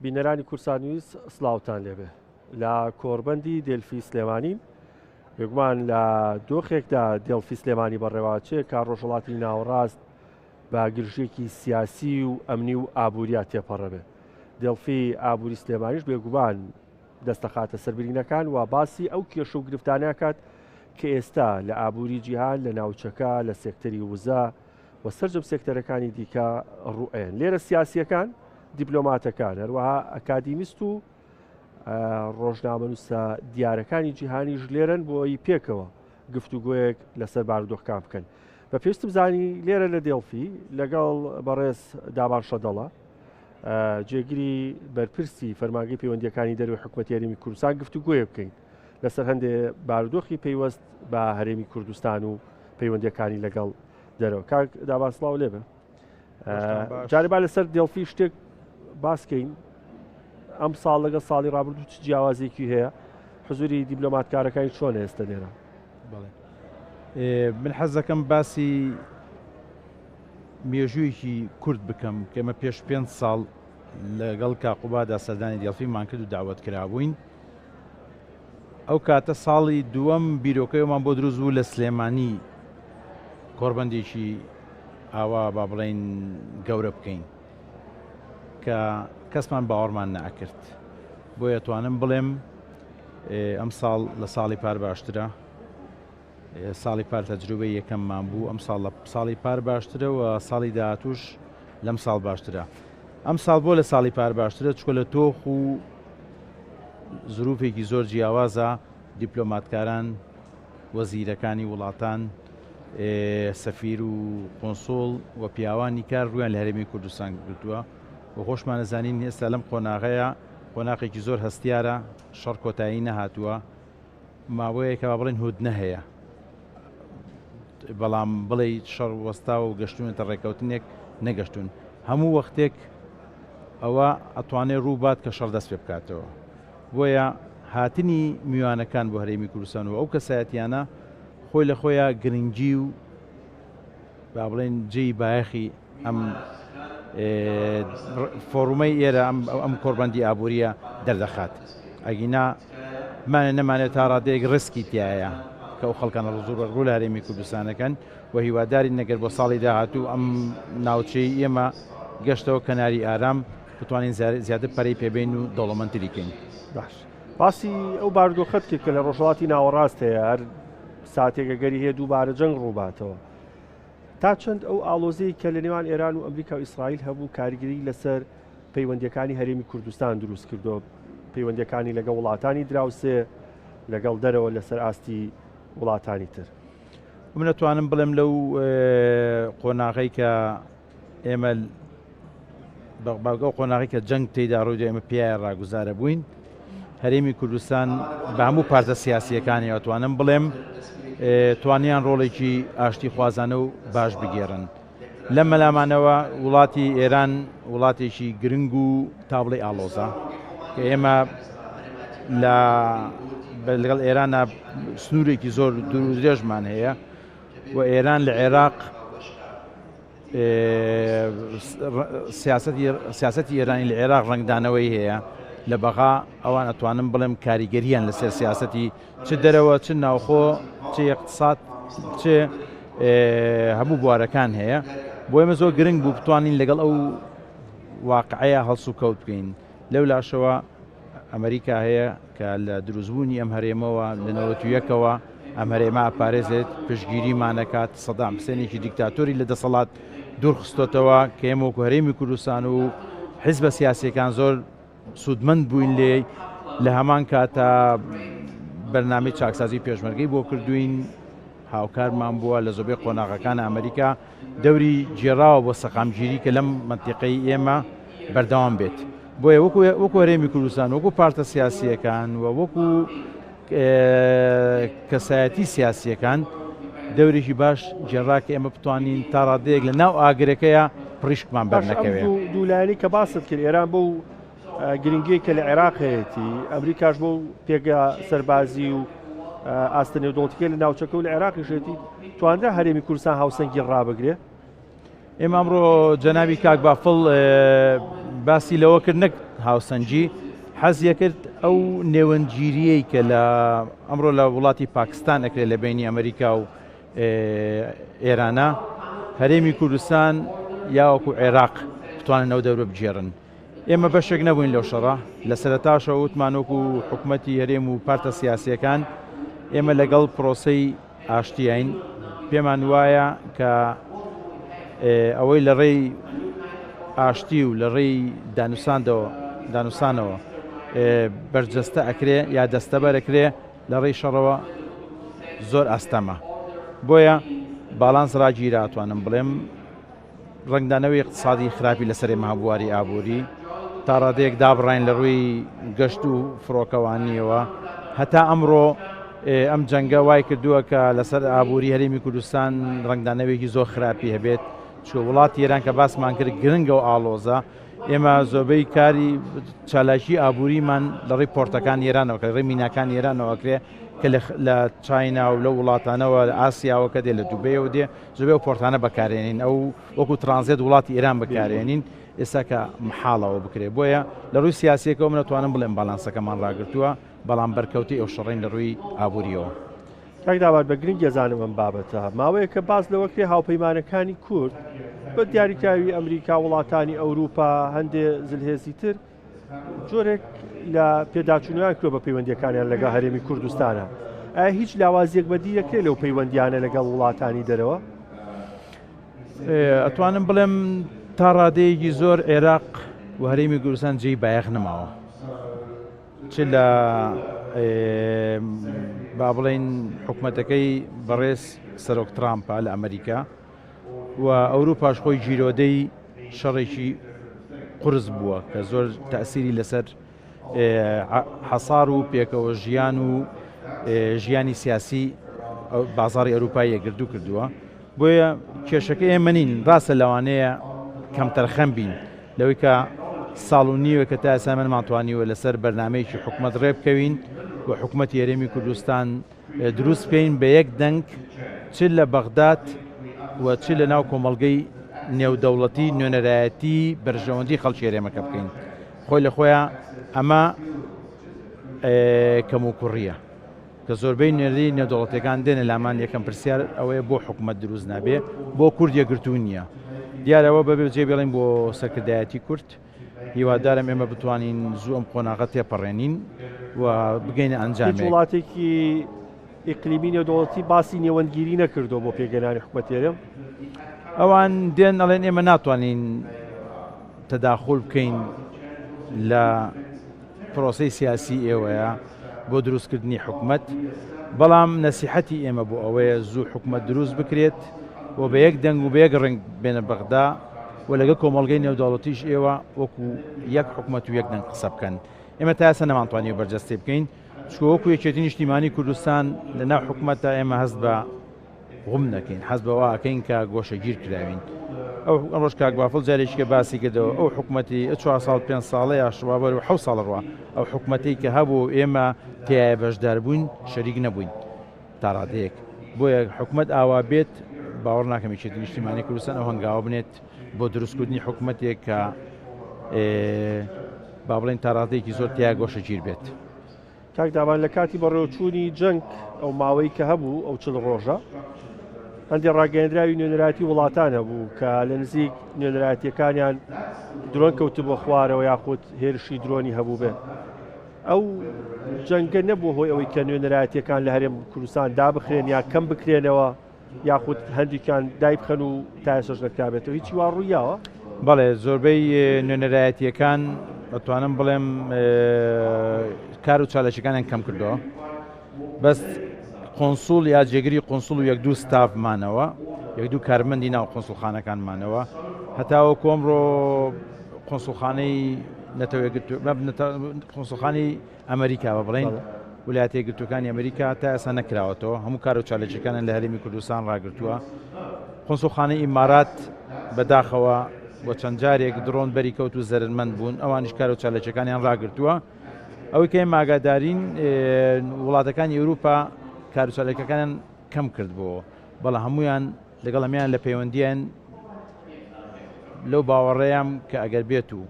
بینەرانی کورسانویست سلااوان لێبێ لە کۆربەندی دێلفی سلێمانین یەکمان لە دۆخێکدا دێلفی سلێمانی بەڕێواچێ کا ڕۆژهڵاتی ناوەڕاست بە گرژێکی سیاسی و ئەمنی و ئابووریا تێپەڕەبێ. دێلفی ئابووری سلێمانیش بێگومان دەستەخاتە سەربرینەکان و باسی ئەو کێشە و گرفتانەکات کە ئێستا لە ئابووری جیهان لە ناوچەکە لە سێکتەری وزە و سەرجەم سێکتەرەکانی دیکە ڕوئێن. لێرە سیاسیەکان دیپلۆماتەکان هەروەها ئەکادیمیست و ڕۆژنامەنووسە دیارەکانی جیهانیش لێرن بۆی پێکەوە گفتوگویەک لەسەر بارودۆخەکان بکەن. بە پێویستم زانی لێرە لە دێڵفی لەگەڵ بەڕێز دابان شەدەڵە جێگیری بەرپرسی فەرمانگەی پەیوەندیەکانی دەروی حکوومەتی هەرێمی کوردستان گفتوگویە بکەین لەسەر هەندێک بارودۆخی پەیوەست بە هەرێمی کوردستان و پەیوەندیەکانی لەگەڵ دەرەوە. کاک دابان سڵاو لێبێ. جارێبا لەسەر دێڵفی شتێک باسکەین. ئەم ساڵ لەگە ساڵی ڕابردوو چ جیاوازێکی هەیە؟ حزوری دیپلۆماتکارەکانی چۆنە ئێستا لێرە؟ من حەز دەکەم باسی مێژوویەکی کورد بکەم کە ئێمە پێش 5 ساڵ لەگەڵ کاقوبادا سەردانی دێڵفیمان کرد و داوەت کرابووین. ئەو کاتە ساڵی دووەم بیرۆکەیەمان بۆ دروست بوو لە سلێمانی کۆربەندێکی ئاوا با بڵێن گەورە بکەین کە کەسمان باوەڕمان نەئەکرد. بۆیە توانم بڵێم ئەم ساڵ لە ساڵی پار باشترە. ساڵی پار تەجروبەی یەکەممان بوو. ئەم ساڵ لە ساڵی پار باشترە و ساڵی داهاتووش لەم ساڵ باشترە. ئەم ساڵ بۆ لە ساڵی پار باشترە چکۆ لە تۆخ و زروفێکی زۆر جیاوازە دیپلۆماتکاران وەزیرەکانی وڵاتان سەفیر و قۆنسۆڵ و پیاوانی کار ڕویان لە هەرێمی کوردستان گرتووە و خۆشمان نەزانین ئێستا لەم قۆناغەیە قۆناغێکی زۆر هەستیارە شەڕ کۆتایی نەهاتووە ماوەیەکە با بڵێن هودنە هەیە بەڵام بڵێ شەڕ وەستا و گەشتونێتە ڕێکەوتنێک نەگەشتون هەموو وەختێک ئەوە ئەتوانێت ڕووبات کە شەڕ دەست پێ بکاتەوە. بۆیە هاتنی میوانەکان بۆ هەرێمی کوردستان و ئەو کەسایەتیانە خۆی لە خۆیان گرنگی و با بڵێن جێی بایەخی ئەم فۆڕومەی ئێرە ئەم کۆربەندی ئابووریە دەردەخات. ئەگینا مانە نەمانێت تا ڕادەیەک ڕسکی تایە کە ئەو خەڵکانە ڕوو لە هەرێمی کوردستانەکەن و هیواداری نەگەر بۆ ساڵی داهاتوو ئەم ناوچەی ئێمە گەشتەوە کەناری ئارام بتوانین زیاتر پەرەی پێبین و دەوڵەمەندتری بکەین. باش باسی ئەو بارودۆخەت کرد کە لە ڕۆژهەڵاتی ناوەڕاست هەیە هەر ساتێکە گەری هەیە دووبارە جەنگ ڕووباتەوە. تا چەند ئەو ئالۆزەی کە لە نێوان ئێران و ئەمریکا و ئیسرائیل هەبوو کاریگەری لەسەر پەیوەندیەکانی هەرێمی کوردستان دروست کردو پەیوەندیەکانی لەگەڵ وڵاتانی دراوسێ لەگەڵ دەرەوە لەسەر ئاستی وڵاتانی تر. من نەتوانم بڵێم لەو قۆناغی کە ئێمە بەڵگە قۆناغی کە جەنگ تێیدا ڕووی ئێمە پیاە ڕاگوزارە بووین هەرێمی کوردستان بە هەموو پارتە سیاسیەکانی ئەتوانم بڵێم توانیان ڕۆڵێکی ئاشتی خوازانە و باش بگێڕن. لەم مەلامانەوە وڵاتی ئێران وڵاتێکی گرنگ و تابڵی ئالۆزە کە ئێمە لەگەڵ ئێرانە سنوورێکی زۆر درێژمان هەیە و ئێران لە عێراق سیاسەتی ئێرانی لە عێراق ڕنگدانەوەی هەیە لە بەغا ئەوان ئەتوانم بڵێم کاریگەریان لەسەر سیاسەتی چ دەرەوە چ ناوخۆ چ اقتصاد چ هەموو بوارەکان هەیە بۆ ئێمە زۆر گرنگ بوو بتوانین لەگەڵ ئەو واقعەیە هەڵس و کەوت بکەین. لەو لاشەوە ئەمریکا هەیە کە لە دروستبوونی ئەم هەرێمەوە لە 91ەوە ئەم هەرێمە ئەپارێزێت پشتگیریمانەکات سەدام حوسێنێکی دیکتاتۆری لە دەسەڵات دوورخستۆتەوە کە ئێمە وەکو هەرێمی کوردستان و حیزبە سیاسیەکان زۆر سوودمەند بووین لێ لە هەمان کاتە بەرنامەی چاکسازی پێشمەرگەی بۆ کردوین هاوکارمان بووە لە زۆربەی قۆناغەکان ئەمریکا دەوری جێراوە بۆ سەقامگیری کە لەم منتیقەی ئێمە بەردەوام بێت. بۆیە وەکو هەرێمی کوردستان وەکو پارتە سیاسیەکان و وەکو کەسایەتی سیاسیەکان دەورێکی باش جێڕاکە ئێمە بتوانین تا ڕادەیەک لە ناو ئاگرەکەیە پڕیشکمان بەرنەکەوێت. دوولایانی کە باست کرد ئێران بۆ گرنگی کە لە عێراق هەیەی ئەمریکاش بۆ پێگە سەربازی و ئاستە نێودوڵەتیەکە لە ناوچەکە و لە عێراقیشێتی توانرا هەرێمی کوردستان هاوسەنگی ڕابگرێ. ئێمە ئەمڕۆ جەنابی کاک بافڵ باسی لەوە کرد نەک هاوسەنجی حەزیە کرد ئەو نێوەنگیریەی کە لە ئەمڕۆ لە وڵاتی پاکستان ئەکرێت لە بینی ئەمریکا و ئێرانە هەرێمی کوردستان یاوەکو عێراق بتوانن ئەو دەورە بجێڕن. ئێمە بەشێک نەبووین لەو شەڕە لە سەرەتاشە وتمانۆکو حکوومەتی هەرێم و پارتە سیاسیەکان ئێمە لەگەڵ پرۆسەی ئاشتیین پێمان وایە کە ئەوەی لە ڕێی ئاشتی و لە ڕێی دانوسانەوە بەرجەستە ئەکرێ یا دەستەبەرەکرێ لە ڕێی شەڕەوە زۆر ئەستەمە. بۆیە باڵانس ڕاگیراتوانم بڵێم ڕنگدانەوەی اقتصادی خراپی لەسەر مابواری ئابووری تا ڕادەیەک دابڕین لە ڕووی گەشت و فڕۆکەوانیەوە هەتا ئەمڕۆ ئەم جەنگە وای کردووە کە لەسەر ئابووری هەرێمی کوردستان ڕنگدانەوەیکی زۆر خراپی هەبێت چۆ وڵاتی ئێران کە باسمان کرد گرنگە و ئاڵۆزە ئێمە زۆربەی کاری چالاکی ئابووریمان لە ڕێی پۆرتەکان ئێرانەوە کە ڕێی میناکان ئێرانەوەکرێ کە لە چاینا و لە وڵاتانەوە ئاسیاوە کە دێ لە دووبەیەوە دێ زۆربەی و پۆرتانە بەکارێنین ئەو وەکو ترانزیت وڵاتی ئێران بەکارێنین ئێستا کە محاڵەوە بکرێت. بۆیە لە ڕووی سیاسیەکەەوە منەتوانم بڵێم باڵانسەکەمان ڕاگرتووە بەڵام بەرکەوتی ئەو شەڕین لە ڕووی ئابووریەوە. کاک داوات بە گرنگ گێزانم ئەم بابەتە ماوەیە کە باز لەوەکرێ هاوپەیمانەکانی کورد بە دیاریکراوی ئەمریکا وڵاتانی ئەوروپا هەندێ زلهێزی تر جۆرێک لە پێداچوونیان کرۆ بە پەیوەندیەکانیان لەگەڵ هەرێمی کوردستانە. ئایا هیچ لاوازیەک بەدی دەکرێت لەو پەیوەندیانە لەگەڵ وڵاتانی دەرەوە؟ ئەتوانم بڵێم تا ڕادەیەکی زۆر عێراق و هەرێمی کوردستان جێی بایەخ نەماوە چ لە با بڵێن حکوومەتەکەی بەڕێز سەرۆک ترامپە لە ئەمریکا و ئەوروپاش خۆی گیرۆدەی شەڕێکی قورس بووە کە زۆر تەئسیری لەسەر حەسار و پێکەوە ژیان و ژیانی سیاسی بازاڕی ئەوروپای یەکگرتو کردووە. بۆیە کێشەکە ئێمە نین ڕاستە لەوانەیە کەمتەرخەم بین لەوەی کە ساڵ و نیوە کە تا ئێستا منمانتوانیوە لەسەر بەرنامەیەکی حکوومەت ڕێبکەوین و حکوومەتی هەرێمی کوردستان دروست بکەین بە یەک دەنگ چ لە بەغداد و چ لە ناو کۆمەڵگەی نێودەوڵەتی نوێنەرایەتی بەرژەوەندی خەڵکی هەرێمەکە بکەین. خۆی لە خۆیان ئەمە کەم و کوڕیە کە زۆربەی نوێنەری نێودەوڵەتەکان دێنە لامان یەکەم پرسیار ئەوەیە بۆ حکوومەت دروست نابێ بۆ کورد یەکگرتوو نییە. دیارەوە بەبێ جێبێڵین بۆ سەرکردایەتی کورد هیوادارم ئێمە بتوانین زوو ئەم قۆناغە تێپەڕێنین و بگەینە ئەنجامێک. وڵاتێکی ئیقلیمی نێودەوڵەتی باسی نێوەندگیری نەکردەوە بۆ پێگەێنانی حکوومەت هێرێم. ئەوان دێن ئەڵێن ئێمە ناتوانین تەداخل بکەین لە پرۆسەی سیاسی ئێوەیە بۆ دروستکردنی حکوومەت بەڵام نەسیحەتی ئێمە بۆ ئەوەیە زوو حکوومەت دروست بکرێت و بە یەک دەنگ و بە یەک ڕنگ بێنە بەغدا و لەگە کۆمەڵگەی نێودەوڵەتیش ئێوە وەکو یەک حکوومەت و یەک دەنگ قسە بکەن. ئێمە تا ئێستا نەمانتوانی بەرجەستێ بکەین چکە وەکو یەکێتی نیشتیمانی کوردستان لەناو حکوومەتە ئێمە هەست بە غوم نەکەین حەز بەوە ئەکەین کە گۆشەگیر کراوین. ئەو ڕۆژ کاک بافڵ جارێکیکە باسی کردەوە ئەو حکوومەتی 4 ساڵ 5 ساڵەیە شوابەر و 7 ساڵ ڕوا ئەو حکوومەتی کە هەبوو ئێمە تایە بەشدار بووین شەریک نەبووین تا ڕادەیەک. بۆیە حکوومەت ئاوا بێت باوەڕ ناکەم یەکێتی نیشتیمانی کوردستان ئەو هەنگاوە بنێت بۆ دروستکردنی حکوومەتێک کە با بڵێن تا ڕادەیەکی زۆر تیا گۆشەگیر بێت. کاک داوان لە کاتی بەڕێوەچوونی جەنگ ئەو ماوەی کە هەبوو ئەو 40 ڕۆژە هەندێک ڕاگەیەندراوی نوێنەراتی وڵاتانە بوو کە لە نزیک نوێنەراتیەکانیان درۆن کەوتە بۆ خوارەوە یاخود هێرشی درۆنی هەبوو بێت. ئەو جەنگە نەبوو هۆی ئەوەی کە نوێنەراتیەکان لە هەرێم کوردستان دابخرێن یا کەم بکرێنەوە یاخود هەندێکیان دایبخەن و تا ئێستاش نەکرابێتەوە هیچی وا ڕوویاوە؟ بەڵێ زۆربەی نوێنەرایەتیەکان دەتوانم بڵێم کار و چالشەکانیان کەم کردەوە بەس قۆنسوڵ یا جێگیری قۆنسوڵ و یەک دوو ستافمانەوە یەک دوو کارمەندی ناو قۆنسوڵخانەکانمانەوە هەتاوە کۆمڕۆ قۆنسوڵخانەی قۆنسوڵخانی ئەمریکا بە بڵێن ویلایەتە یەکگرتووەکانی ئەمریکا تا ئێستا نەکراوەتەوە هەموو کار و چالشەکانیان لە هەرێمی کوردستان ڕاگرتووە. قۆنسوڵخانەی ئیمارات بەداخەوە بۆ چەند جارێک درۆن بەری کەوت و زەرمەند بوون ئەوانیش کار و چالشەکانیان ڕاگرتووە. ئەوەی کە ئاگادارین وڵاتەکانی ئەوروپا کار و چالشەکانیان کەم کردبووە بەڵام هەمویان لەگەڵ ئەمیان لە پەیوەندیان لەو باوەڕێیان کە ئەگەر بێت و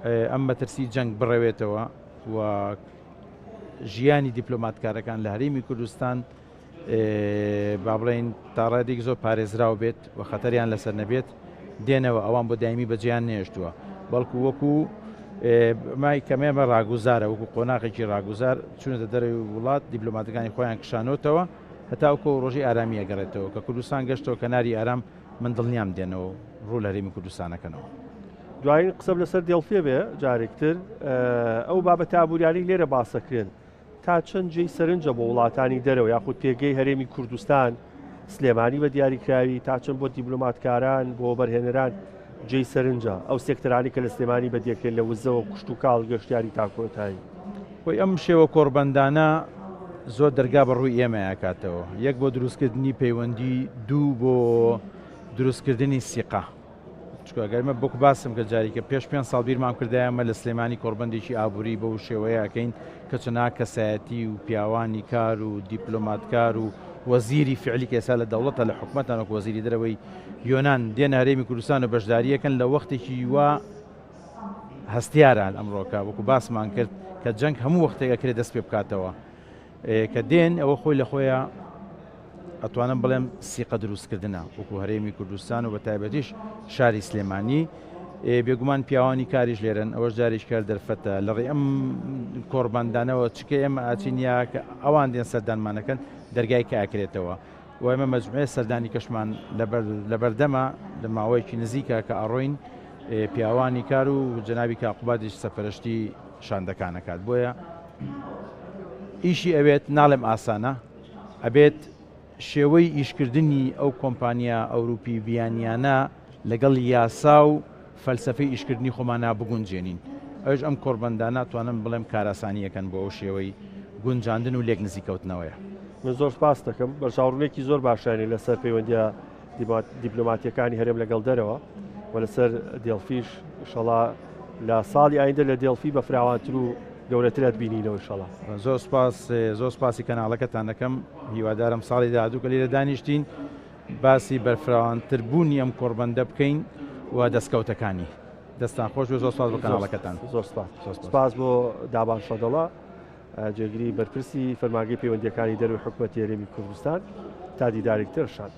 ئەم مەترسی جەنگ بڕەوێتەوە و ژیانی دیپلۆماتکارەکان لە هەرێمی کوردستان با بڵێن تا ڕادێک زۆر پارێزراو بێت و خەتەریان لەسەر نەبێت دێنەوە ئەوان بۆ دایمی بەجیان نێشتووە بەڵکو وەکو مای کەمێمە ڕاگوزارە وەکو قۆناغێکی ڕاگوزار چونەتە دەرەوەی وڵات دیپلۆماتەکانی خۆیان کشانۆتەوە هەتاوکە و ڕۆژی ئارامی ئەگەڕێتەوە کە کوردستان گەشتەوە کەناری ئارام من دڵنیام دێنەوە ڕوو لە هەرێمی کوردستانەکەنەوە. دوایین قسەم لەسەر دڵفێ بێ جارێکتر ئەو بابەتە ئابوووریانی لێرە باسەکرێن تا چەند جێی سەرنجە بۆ وڵاتانی دەرەوە یاخود پێگەی هەرێمی کوردستان سلێمانی بە دیاریکراوی تا چەند بۆ دیپلۆماتکاران بۆ بەرهێنەران جێی سەرنجە ئەو سێکتەرانی کە لە سلێمانی بەدیەکرێن لە وزەوە کوشت و کاڵ گەشتیاری تاکۆتایی. خۆی ئەم شێوە کۆڕبەندانە زۆر دەرگا بە ڕووی ئێمە یاکاتەوە یەک بۆ دروستکردنی پەیوەندی دوو بۆ دروستکردنی سیقا چکۆگەرمە بۆکو باسم کە جاریکە پێش 5 ساڵ بیرمان کردایەمە لە سلێمانی کۆڕبەندێکی ئابووری بەو شێوەیەکەین کە چنا کەسایەتی و پیاوانی کار و دیپلۆماتکار و وەزیری فعلی کە ئێستا لە دەوڵەتە لە حکومەتان وەکو وەزیری دەرەوەی یۆنان دێنە هەرێمی کوردستان و بەشداریەکەن لە وەختێکی وا هەستیاران ئەمڕۆکە وەکو باسمان کرد کە جەنگ هەموو وەختێکەکرێت دەست پێ بکاتەوە کە دێن ئەوە خۆی لە خۆیان ئەتوانم بڵێم سیقە دروستکردنە وەکو هەرێمی کوردستان و بە تایبەتیش شاری سلێمانی بێگومان پیاوانی کاریش لێرن ئەوەش جاریش کار دەرفەتە لە ڕێ ئەم کۆڕبەندانەوە چکە ئێمە ئاچینیا کە ئەوان دێن سەردانمانەکەن دەرگای کە ئاکرێتەوە و ئێمە مەجموعەیە سەردانی کەشمان لە بەردەمە لە ماوەیەکی نزیکە کە ئەڕۆین پیاوانی کار و جەنابی کاقوبادیش سەرپەرشتی شاندەکانەکات بۆیە ئیشی ئەوێت ناڵێم ئاسانە ئەبێت شێوەی ئیشکردنی ئەو کۆمپانیا ئەوروپی بیانیانە لەگەڵ یاسا و فەلسەفەی ئیشکردنی خۆمانە بگونجێنین ئەوش ئەم کۆڕبەندانە توانم بڵێم کاراسانیەکەن بۆ ئەو شێوەی گونجاندن و لێک نزیکەوتنەوەیە. من زۆر سپاس دەکەم بەرژاوڕوونێکی زۆر باشانی لەسەر پەیوەندیە دیپلۆماتیەکانی هەرێم لەگەڵ دەرەوە و لەسەر دێڵفیش ئینشەڵا لە ساڵی ئایندە لە دێڵفی بە فراوانتر و گەورەترت بینینەوە ئینشەڵا. زۆر سپاسی کەناڵەکەتان دەکەم هیوادارم ساڵی داهاتوو کە لێرە دانیشتین باسی بەرفراوانتر بوونی ئەم کۆڕبەندە بکەین و دەستکەوتەکانی دەستان خۆش و زۆر سپاس بۆ کەناڵەکەتان. زۆر سپاس بۆ دابان شەدەڵە جێگیری بەرپرسی فەرمانگەی پەیوەندیەکانی دەروی حکوومەتی هەرێمی کوردستان تا دیدارێکتر شاد.